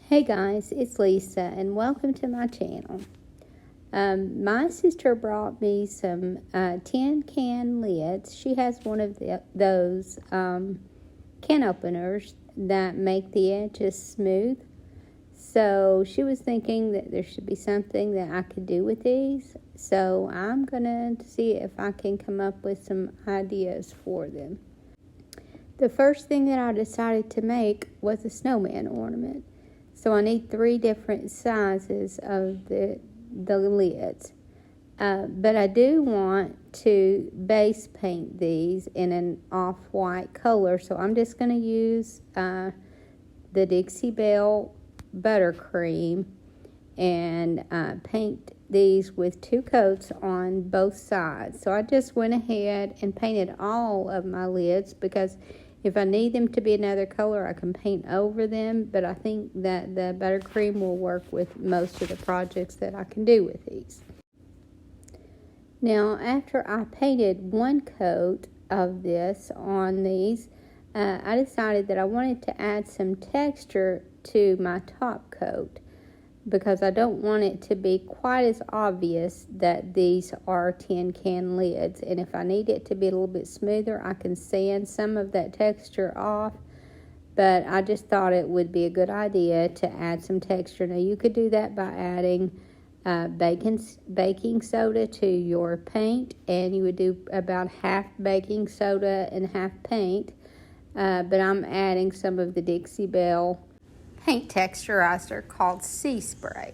Hey guys, it's Lisa and welcome to my channel. My sister brought me some tin can lids. She has one of those can openers that make the edges smooth. So she was thinking that there should be something that I could do with these. So I'm going to see if I can come up with some ideas for them. The first thing that I decided to make was a snowman ornament. So I need 3 different sizes of the lids. But I do want to base paint these in an off-white color. So I'm just going to use the Dixie Belle buttercream and paint these with 2 coats on both sides. So I just went ahead and painted all of my lids because if I need them to be another color, I can paint over them, but I think that the buttercream will work with most of the projects that I can do with these. Now, after I painted 1 coat of this on these, I decided that I wanted to add some texture to my top coat because I don't want it to be quite as obvious that these are tin can lids. And if I need it to be a little bit smoother, I can sand some of that texture off. But I just thought it would be a good idea to add some texture. Now, you could do that by adding baking soda to your paint, and you would do about half baking soda and half paint. But I'm adding some of the Dixie Belle paint texturizer called Sea Spray,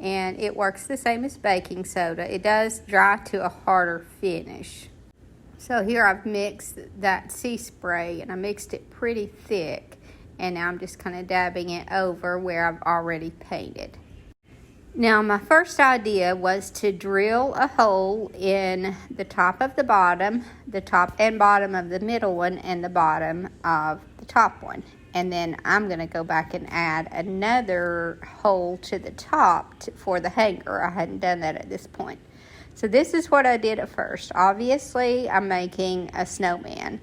and it works the same as baking soda. It does dry to a harder finish. So here I've mixed that Sea Spray, and I mixed it pretty thick, and now I'm just kind of dabbing it over where I've already painted. Now, my first idea was to drill a hole in the top of the top and bottom of the middle one, and the bottom of the top one. And then I'm going to go back and add another hole to the top for the hanger. I hadn't done that at this point. So this is what I did at first. Obviously, I'm making a snowman.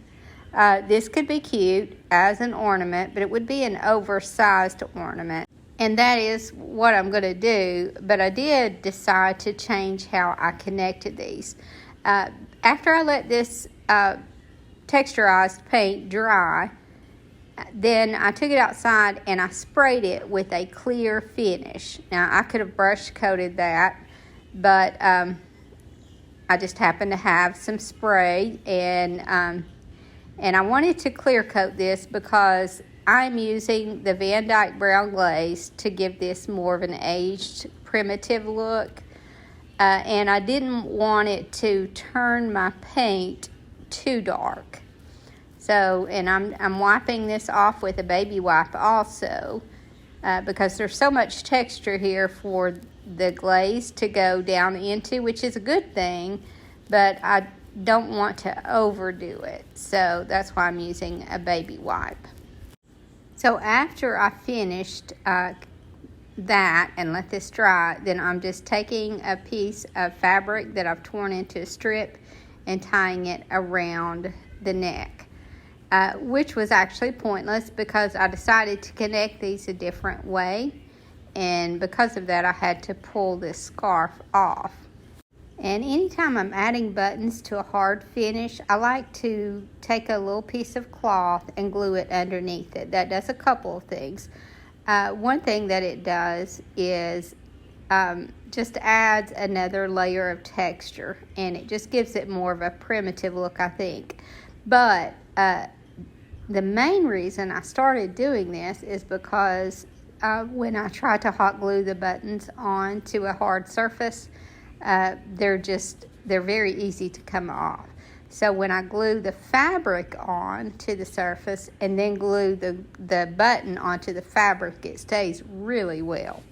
This could be cute as an ornament, but it would be an oversized ornament. And that is what I'm going to do. But I did decide to change how I connected these. After I let this texturized paint dry, then I took it outside and I sprayed it with a clear finish. Now, I could have brush coated that, but I just happened to have some spray, and I wanted to clear coat this because I'm using the Van Dyke brown glaze to give this more of an aged, primitive look, and I didn't want it to turn my paint too dark. So, and I'm wiping this off with a baby wipe also because there's so much texture here for the glaze to go down into, which is a good thing, but I don't want to overdo it. So that's why I'm using a baby wipe. So after I finished that and let this dry, then I'm just taking a piece of fabric that I've torn into a strip and tying it around the neck. Which was actually pointless because I decided to connect these a different way, and because of that I had to pull this scarf off. And anytime I'm adding buttons to a hard finish, I like to take a little piece of cloth and glue it underneath it. That does a couple of things. One thing that it does is just adds another layer of texture, and it just gives it more of a primitive look, I think. But the main reason I started doing this is because when I try to hot glue the buttons onto a hard surface, they're very easy to come off. So when I glue the fabric on to the surface and then glue the button onto the fabric, it stays really well.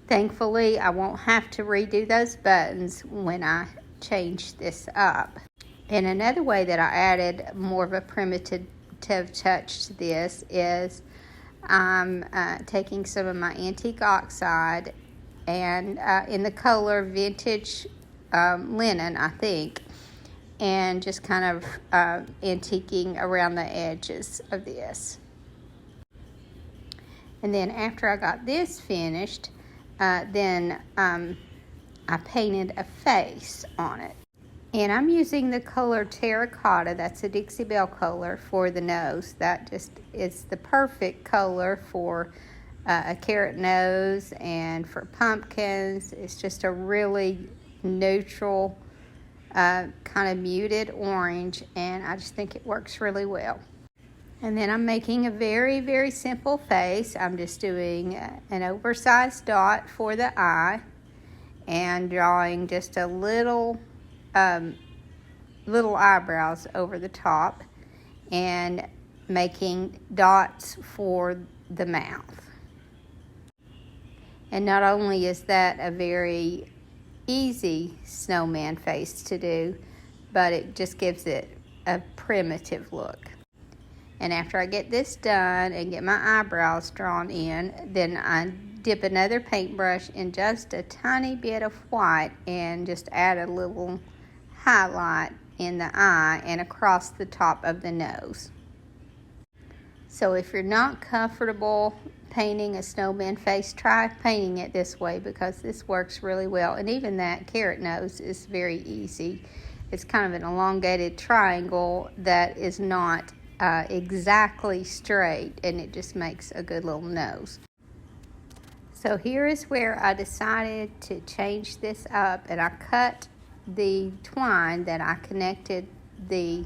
Thankfully, I won't have to redo those buttons when I change this up. And another way that I added more of a primitive touch to this is I'm taking some of my antique oxide and in the color vintage linen, I think, and just kind of antiquing around the edges of this. And then after I got this finished, then I painted a face on it. And I'm using the color Terracotta, that's a Dixie Belle color, for the nose. That just is the perfect color for a carrot nose and for pumpkins. It's just a really neutral, kind of muted orange, and I just think it works really well. And then I'm making a very, very simple face. I'm just doing an oversized dot for the eye and drawing just a little eyebrows over the top and making dots for the mouth. And not only is that a very easy snowman face to do, but it just gives it a primitive look. And after I get this done and get my eyebrows drawn in, then I dip another paintbrush in just a tiny bit of white and just add a little highlight in the eye and across the top of the nose. So if you're not comfortable painting a snowman face, try painting it this way, because this works really well. And even that carrot nose is very easy. It's kind of an elongated triangle that is not exactly straight, and it just makes a good little nose. So here is where I decided to change this up, and I cut the twine that I connected the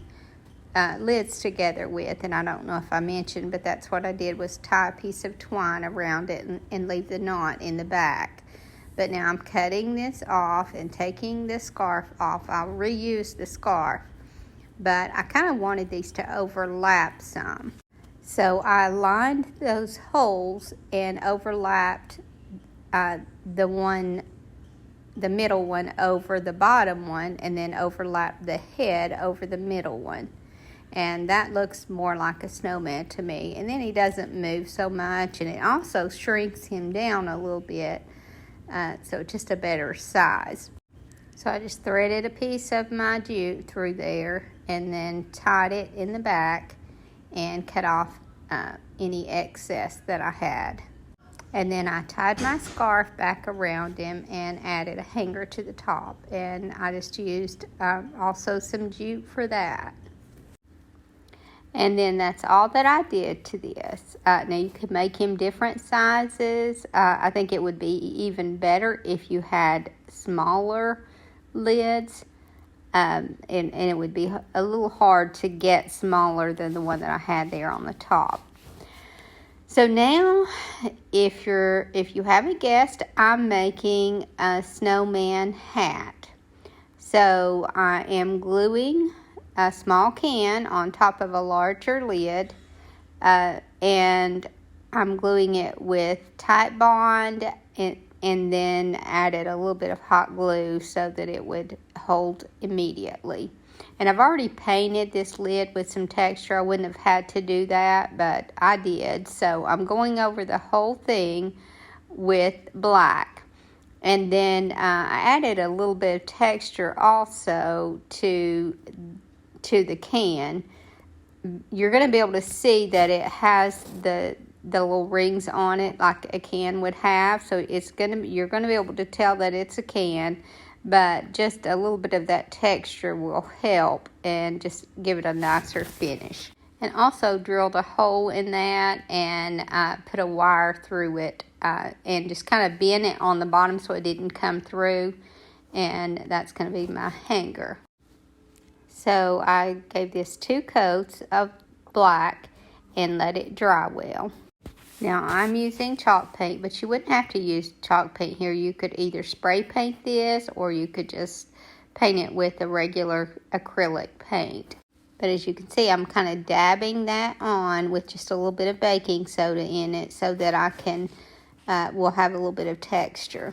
lids together with, and I don't know if I mentioned, but that's what I did, was tie a piece of twine around it and leave the knot in the back. But now I'm cutting this off and taking the scarf off. I'll reuse the scarf, but I kind of wanted these to overlap some. So I lined those holes and overlapped the middle one over the bottom one, and then overlapped the head over the middle one. And that looks more like a snowman to me. And then he doesn't move so much, and it also shrinks him down a little bit, so just a better size. So I just threaded a piece of my jute through there and then tied it in the back and cut off any excess that I had. And then I tied my scarf back around him and added a hanger to the top. And I just used also some jute for that. And then that's all that I did to this. Now you could make him different sizes. I think it would be even better if you had smaller lids. And it would be a little hard to get smaller than the one that I had there on the top. So now, if you haven't guessed, I'm making a snowman hat. So I am gluing a small can on top of a larger lid, and I'm gluing it with Titebond, and then added a little bit of hot glue so that it would hold immediately. And I've already painted this lid with some texture. I wouldn't have had to do that, but I did. So I'm going over the whole thing with black. And then I added a little bit of texture also to the can. You're going to be able to see that it has the little rings on it like a can would have. So you're going to be able to tell that it's a can. But just a little bit of that texture will help and just give it a nicer finish. And also drilled a hole in that and put a wire through it and just kind of bent it on the bottom so it didn't come through. And that's going to be my hanger. So I gave this 2 coats of black and let it dry well. Now I'm using chalk paint, but you wouldn't have to use chalk paint here. You could either spray paint this or you could just paint it with a regular acrylic paint. But as you can see, I'm kind of dabbing that on with just a little bit of baking soda in it so that I can, will have a little bit of texture.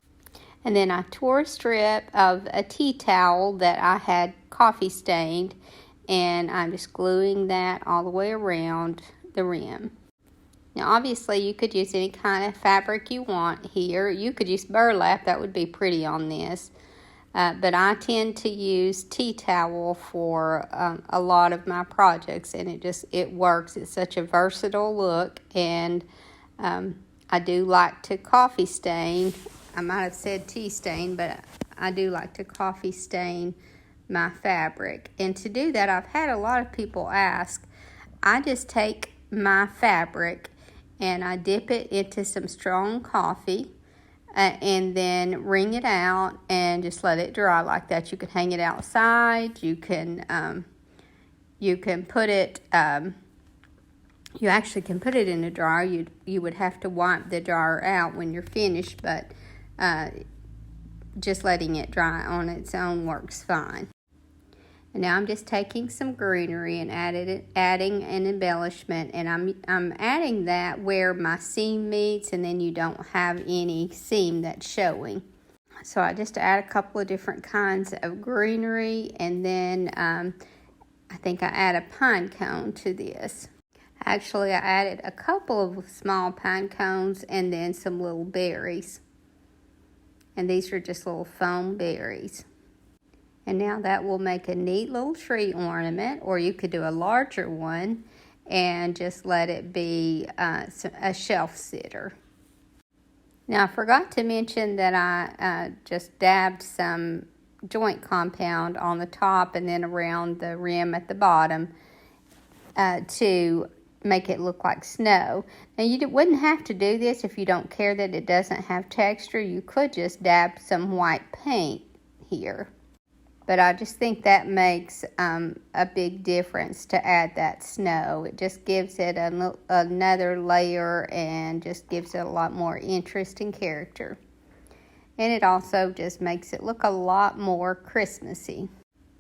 And then I tore a strip of a tea towel that I had coffee stained, and I'm just gluing that all the way around the rim. Now obviously you could use any kind of fabric you want here. You could use burlap, that would be pretty on this. But I tend to use tea towel for a lot of my projects, and it works. It's such a versatile look, and I do like to coffee stain. I might have said tea stain, but I do like to coffee stain my fabric. And to do that, I've had a lot of people ask. I just take my fabric and I dip it into some strong coffee and then wring it out and just let it dry like that. You can hang it outside. You can put it. You actually can put it in a dryer. You would have to wipe the dryer out when you're finished, but just letting it dry on its own works fine. And now I'm just taking some greenery and adding an embellishment, and I'm adding that where my seam meets, and then you don't have any seam that's showing. So I just add a couple of different kinds of greenery, and then I think I add a pine cone to this. Actually, I added a couple of small pine cones and then some little berries. And these are just little foam berries. And now that will make a neat little tree ornament, or you could do a larger one and just let it be a shelf sitter. Now I forgot to mention that I just dabbed some joint compound on the top and then around the rim at the bottom to make it look like snow. Now you wouldn't have to do this if you don't care that it doesn't have texture. You could just dab some white paint here. But I just think that makes a big difference to add that snow. It just gives it another layer and just gives it a lot more interest and character. And it also just makes it look a lot more Christmassy.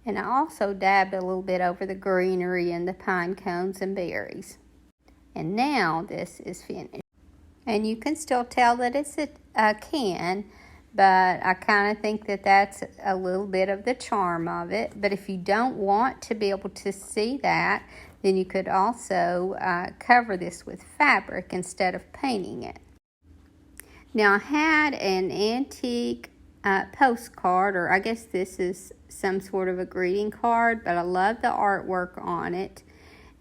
And I also dabbed a little bit over the greenery and the pine cones and berries. And now this is finished. And you can still tell that it's a can, but I kind of think that that's a little bit of the charm of it. But if you don't want to be able to see that, then you could also cover this with fabric instead of painting it. Now I had an antique postcard, or I guess this is some sort of a greeting card, but I love the artwork on it.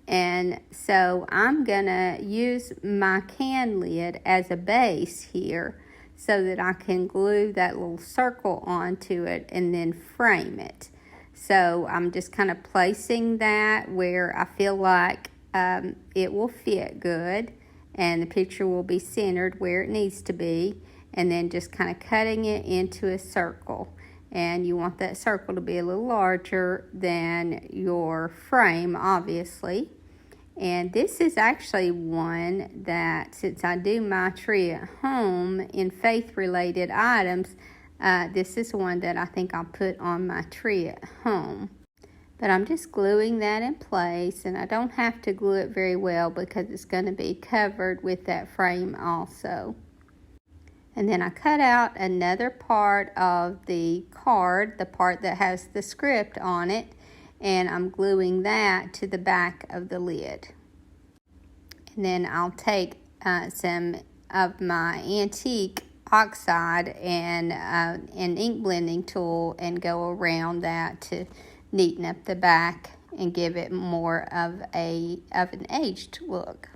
And so I'm gonna use my can lid as a base here so that I can glue that little circle onto it and then frame it. So I'm just kind of placing that where I feel like it will fit good and the picture will be centered where it needs to be, and then just kind of cutting it into a circle. And you want that circle to be a little larger than your frame, obviously. And this is actually one that, since I do my tree at home in faith-related items, this is one that I think I'll put on my tree at home. But I'm just gluing that in place, and I don't have to glue it very well because it's going to be covered with that frame also. And then I cut out another part of the card, the part that has the script on it, and I'm gluing that to the back of the lid. And then I'll take some of my antique oxide and an ink blending tool and go around that to neaten up the back and give it more of an aged look.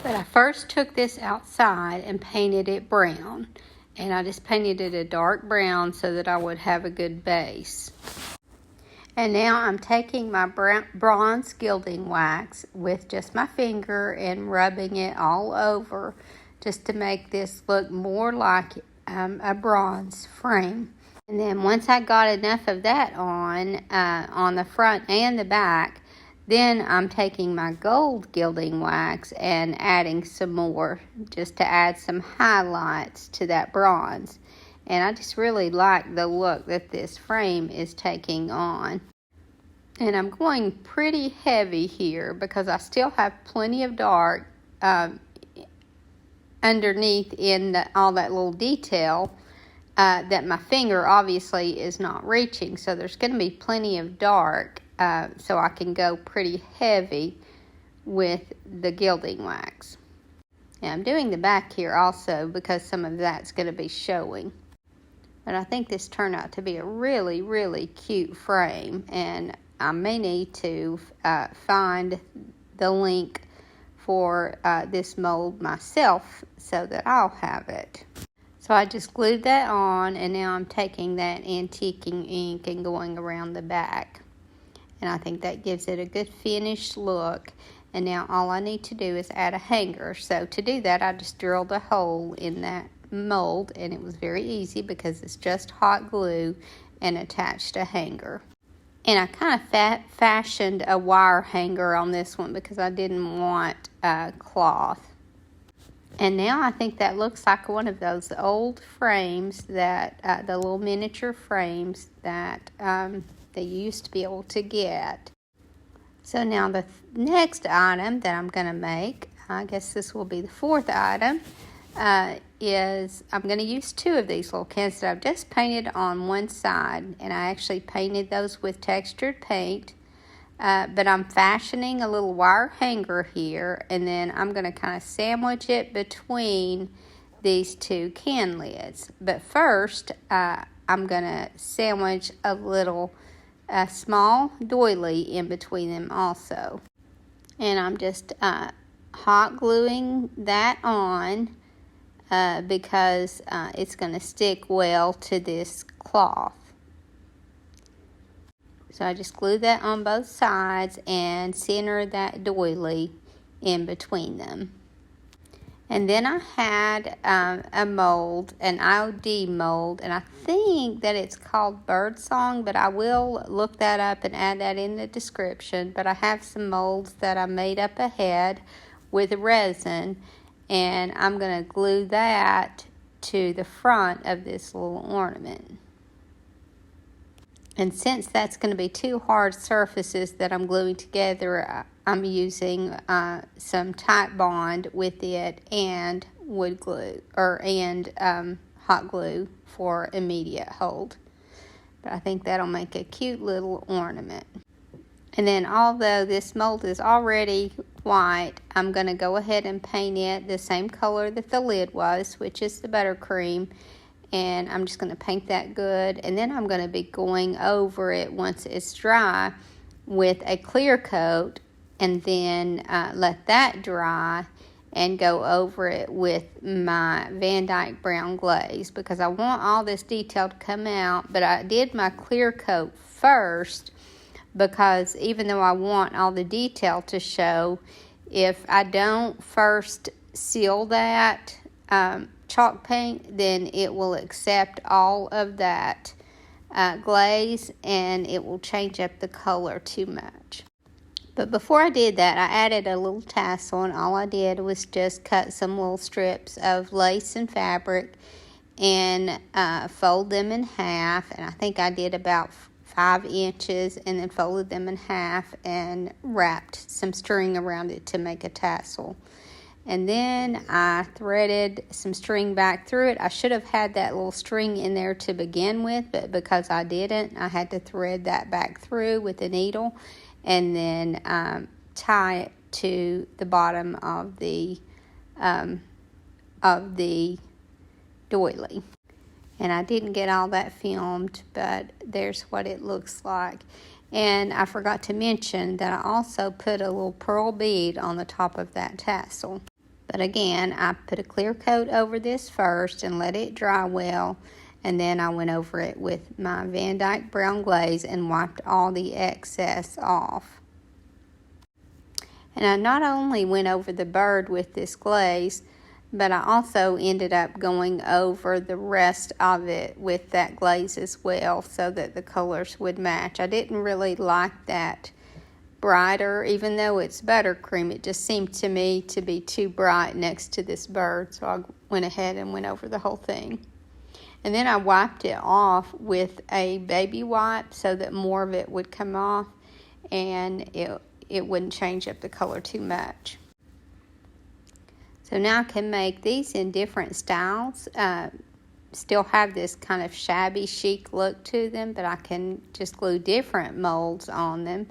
But I first took this outside and painted it brown. And I just painted it a dark brown so that I would have a good base. And now I'm taking my bronze gilding wax with just my finger and rubbing it all over just to make this look more like a bronze frame. And then once I got enough of that on the front and the back, then I'm taking my gold gilding wax and adding some more just to add some highlights to that bronze. And I just really like the look that this frame is taking on. And I'm going pretty heavy here because I still have plenty of dark underneath in all that little detail that my finger obviously is not reaching. So there's going to be plenty of dark so I can go pretty heavy with the gilding wax. And I'm doing the back here also because some of that's going to be showing. But I think this turned out to be a really, really cute frame. And I may need to find the link for this mold myself so that I'll have it. So I just glued that on, and now I'm taking that antiquing ink and going around the back. And I think that gives it a good finished look. And now all I need to do is add a hanger. So to do that, I just drilled a hole in that mold, and it was very easy because it's just hot glue and attached a hanger. And I kind of fashioned a wire hanger on this one because I didn't want cloth. And now I think that looks like one of those old frames that, the little miniature frames that they used to be able to get. So now the next item that I'm going to make, I guess this will be the fourth item, is I'm going to use two of these little cans that I've just painted on one side. And I actually painted those with textured paint. But I'm fashioning a little wire hanger here, and then I'm going to kind of sandwich it between these two can lids. But first, I'm going to sandwich a small doily in between them also. And I'm just hot gluing that on because it's going to stick well to this cloth. So I just glue that on both sides and center that doily in between them. And then I had a mold, an IOD mold, and I think that it's called Birdsong, but I will look that up and add that in the description. But I have some molds that I made up ahead with resin, and I'm going to glue that to the front of this little ornament. And since that's going to be two hard surfaces that I'm gluing together, I'm using some Type Bond with it and wood glue, hot glue for immediate hold. But I think that'll make a cute little ornament. And then although this mold is already white, I'm going to go ahead and paint it the same color that the lid was, which is the buttercream. And I'm just going to paint that good. And then I'm going to be going over it once it's dry with a clear coat. And then let that dry and go over it with my Van Dyke brown glaze. Because I want all this detail to come out. But I did my clear coat first. Because even though I want all the detail to show, if I don't first seal that chalk paint, then it will accept all of that glaze and it will change up the color too much. But before I did that, I added a little tassel, and all I did was just cut some little strips of lace and fabric and fold them in half. And I think I did about 5 inches, and then folded them in half and wrapped some string around it to make a tassel. And then I threaded some string back through it. I should have had that little string in there to begin with, but because I didn't, I had to thread that back through with a needle and then tie it to the bottom of the doily. And I didn't get all that filmed, but there's what it looks like. And I forgot to mention that I also put a little pearl bead on the top of that tassel. But again, I put a clear coat over this first and let it dry well. And then I went over it with my Van Dyke brown glaze and wiped all the excess off. And I not only went over the bird with this glaze, but I also ended up going over the rest of it with that glaze as well so that the colors would match. I didn't really like that brighter, even though it's buttercream. It just seemed to me to be too bright next to this bird, so I went ahead and went over the whole thing. And then I wiped it off with a baby wipe so that more of it would come off and it wouldn't change up the color too much. So now I can make these in different styles. Still have this kind of shabby chic look to them, but I can just glue different molds on them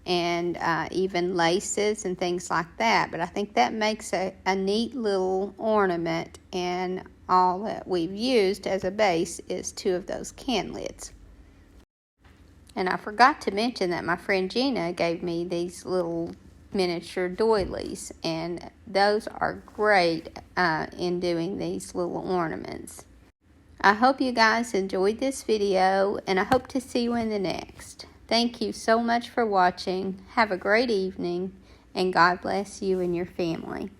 and even laces and things like that. But I think that makes a neat little ornament, and all that we've used as a base is 2 of those can lids. And I forgot to mention that my friend Gina gave me these little miniature doilies, and those are great in doing these little ornaments. I hope you guys enjoyed this video, and I hope to see you in the next. Thank you so much for watching. Have a great evening, and God bless you and your family.